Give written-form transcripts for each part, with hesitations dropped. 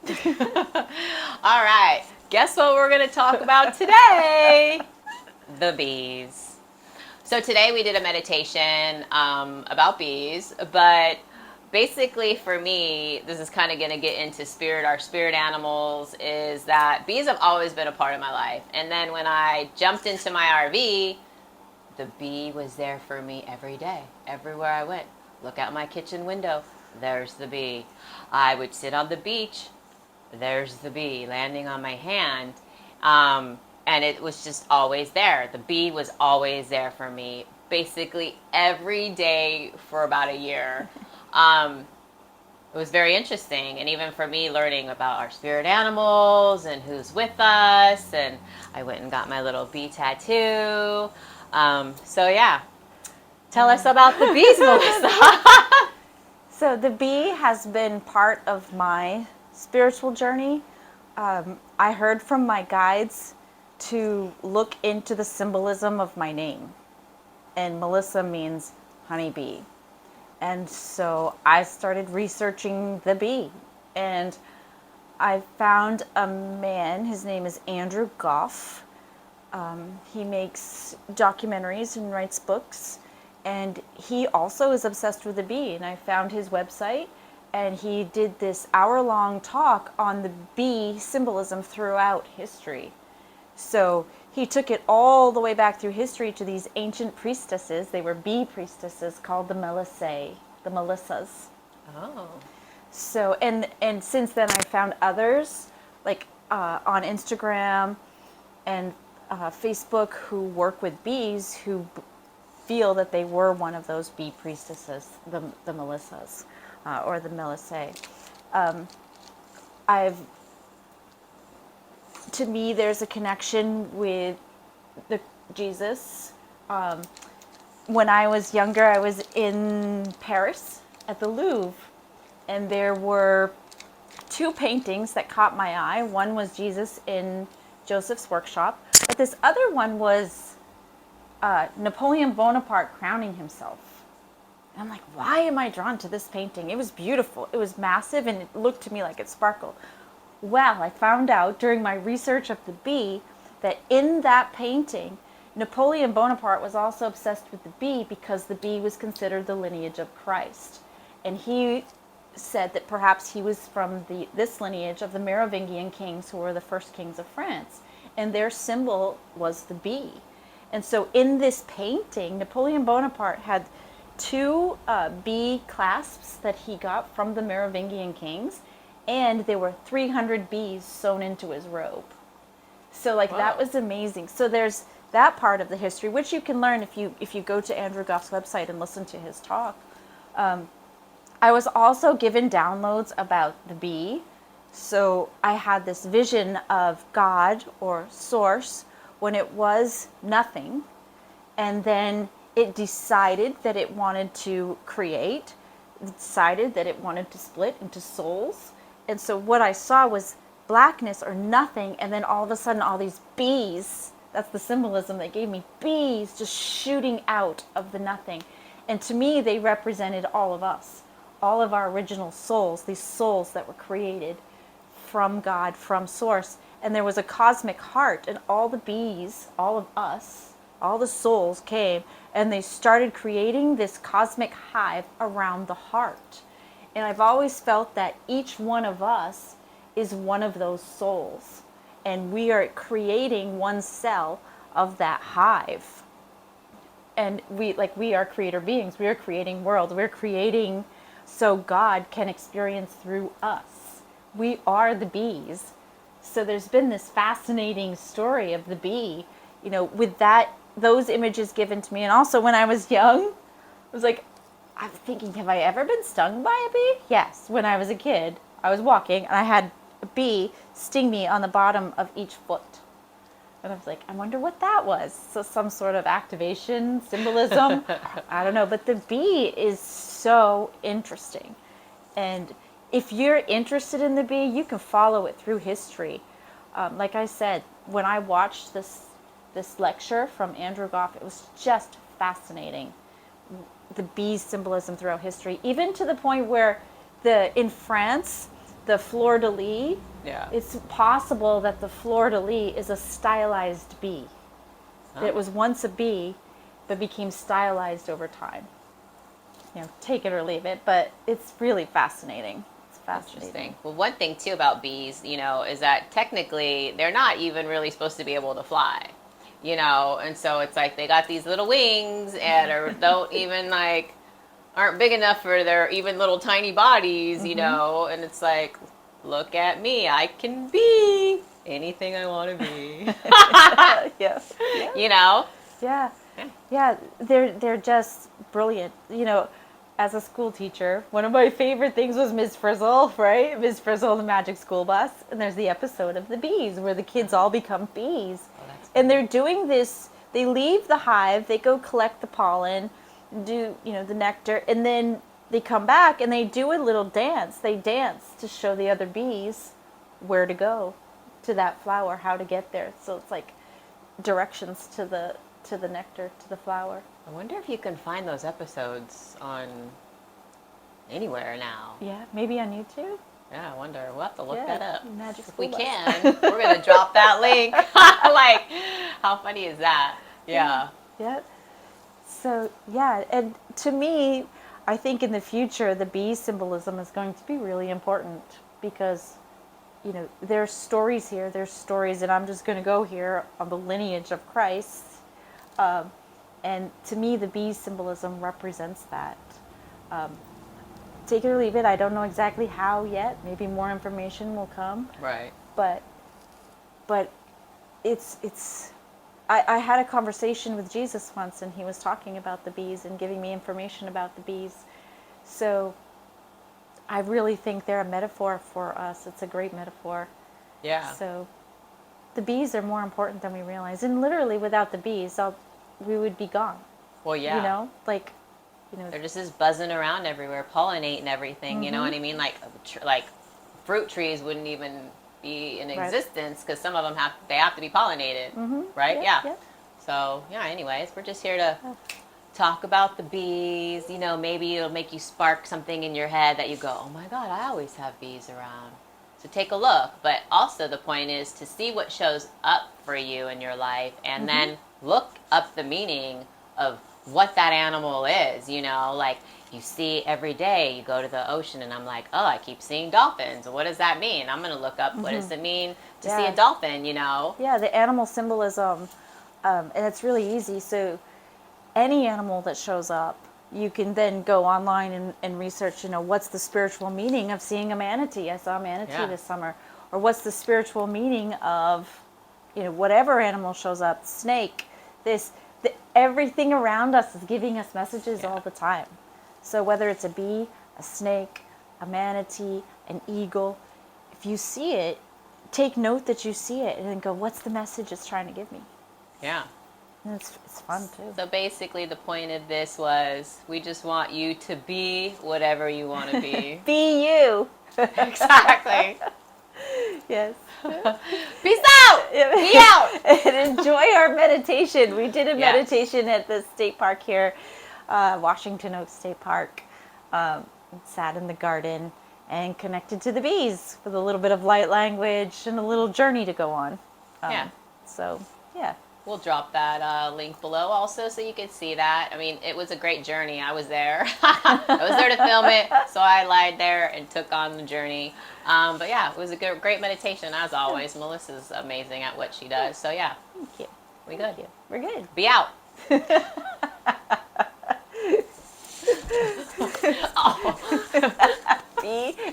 All right. Guess what we're going to talk about today? The bees. So today we did a meditation about bees, but basically for me, this is kind of going to get into our spirit animals, is that bees have always been a part of my life. And then when I jumped into my RV, the bee was there for me every day, everywhere I went. Look out my kitchen window, there's the bee. I would sit on the beach, there's the bee landing on my hand. And it was just always there. The bee was always there for me, basically every day for about a year. It was very interesting. And even for me, learning about our spirit animals and who's with us. And I went and got my little bee tattoo. So yeah, tell us about the bees, Melissa. So the bee has been part of my spiritual journey. I heard from my guides to look into the symbolism of my name. And Melissa means honeybee. And so I started researching the bee. And I found a man, his name is Andrew Goff. He makes documentaries and writes books. And he also is obsessed with the bee. And I found his website. And he did this hour-long talk on the bee symbolism throughout history. So he took it all the way back through history to these ancient priestesses. They were bee priestesses called the Melissas. Oh. So, and since then I found others, like on Instagram and Facebook, who work with bees, who feel that they were one of those bee priestesses, the Melissas, or the Melissae. To me, there's a connection with Jesus. When I was younger, I was in Paris at the Louvre, and there were two paintings that caught my eye. One was Jesus in Joseph's workshop, but this other one was Napoleon Bonaparte crowning himself. And I'm like, why am I drawn to this painting? It was beautiful. It was massive, and it looked to me like it sparkled. Well, I found out during my research of the bee that in that painting, Napoleon Bonaparte was also obsessed with the bee because the bee was considered the lineage of Christ. And he said that perhaps he was from this lineage of the Merovingian kings, who were the first kings of France. And their symbol was the bee. And so in this painting, Napoleon Bonaparte had two bee clasps that he got from the Merovingian kings, and there were 300 bees sewn into his robe. So wow. That was amazing. So there's that part of the history, which you can learn if you go to Andrew Goff's website and listen to his talk. I was also given downloads about the bee. So I had this vision of God or source when it was nothing, and then it decided that it wanted to create. It decided that it wanted to split into souls. And so what I saw was blackness or nothing, and then all of a sudden all these bees, that's the symbolism they gave me, bees just shooting out of the nothing. And to me, they represented all of us, all of our original souls, these souls that were created from God, from Source. And there was a cosmic heart, and all the bees, all of us, all the souls came, and they started creating this cosmic hive around the heart. And I've always felt that each one of us is one of those souls. And we are creating one cell of that hive. And we are creator beings. We are creating worlds. We're creating so God can experience through us. We are the bees. So there's been this fascinating story of the bee, with those images given to me. And also when I was young, I was like, I'm thinking, have I ever been stung by a bee? Yes. When I was a kid, I was walking and I had a bee sting me on the bottom of each foot. And I was like, I wonder what that was. So some sort of activation, symbolism, I don't know. But the bee is so interesting. And if you're interested in the bee, you can follow it through history. Like I said, when I watched this lecture from Andrew Goff, it was just fascinating. The bee symbolism throughout history, even to the point where in France, the fleur-de-lis, Yeah. it's possible that the fleur-de-lis is a stylized bee. Huh. It was once a bee, but became stylized over time. Take it or leave it, but it's really fascinating. It's fascinating. Interesting. Well, one thing too about bees, is that technically they're not even really supposed to be able to fly, and so it's like they got these little wings and don't even aren't big enough for their even little tiny bodies, and it's like, look at me, I can be anything I want to be. Yeah. Yeah. Yeah. They're just brilliant. As a school teacher, one of my favorite things was Ms. Frizzle, right? Ms. Frizzle, the Magic School Bus, and there's the episode of the bees where the kids all become bees, and they're doing this. They leave the hive, they go collect the pollen, do the nectar, and then they come back and they do a little dance. They dance to show the other bees where to go to that flower, how to get there. So it's like directions to the nectar, to the flower. I wonder if you can find those episodes on anywhere now. Yeah, maybe on YouTube. Yeah, I wonder. We'll have to look that up. Magic If we School Bus. can, we're going to drop that link. How funny is that? Yeah. Yeah. So, yeah, and to me, I think in the future, the bee symbolism is going to be really important because, there's stories here, and I'm just going to go here on the lineage of Christ. And to me, the bee symbolism represents that. Take it or leave it. I don't know exactly how yet. Maybe more information will come. Right. But it's. I had a conversation with Jesus once, and he was talking about the bees and giving me information about the bees. So I really think they're a metaphor for us. It's a great metaphor. Yeah. So the bees are more important than we realize. And literally, without the bees, we would be gone. Well, yeah. They're just buzzing around everywhere, pollinating everything. You know what I mean? Like fruit trees wouldn't even be in existence because some of them have to be pollinated, right? Yeah. So anyways, we're just here to talk about the bees. Maybe it'll make you spark something in your head that you go, oh my God, I always have bees around. So take a look. But also the point is to see what shows up for you in your life and then look up the meaning of what that animal is. You see every day, you go to the ocean and I'm like, oh, I keep seeing dolphins. What does that mean? I'm going to look up what does it mean to see a dolphin, Yeah, the animal symbolism, and it's really easy. So any animal that shows up, you can then go online and research, what's the spiritual meaning of seeing a manatee? I saw a manatee this summer. Or what's the spiritual meaning of, whatever animal shows up, snake, everything around us is giving us messages all the time. So whether it's a bee, a snake, a manatee, an eagle, if you see it, take note that you see it and then go, what's the message it's trying to give me? Yeah. And it's fun too. So basically the point of this was we just want you to be whatever you want to be. Be you. Exactly. Yes. Peace out. Be out. And enjoy our meditation. We did a meditation at the state park here, Washington Oaks State Park. Sat in the garden and connected to the bees with a little bit of light language and a little journey to go on. So, yeah. We'll drop that link below also so you can see that. I mean, it was a great journey. I was there. I was there to film it, so I lied there and took on the journey. But yeah, it was a great meditation as always. Melissa's amazing at what she does. So yeah. Thank you. We good. We're good. Be out.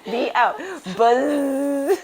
Be out. Buzz.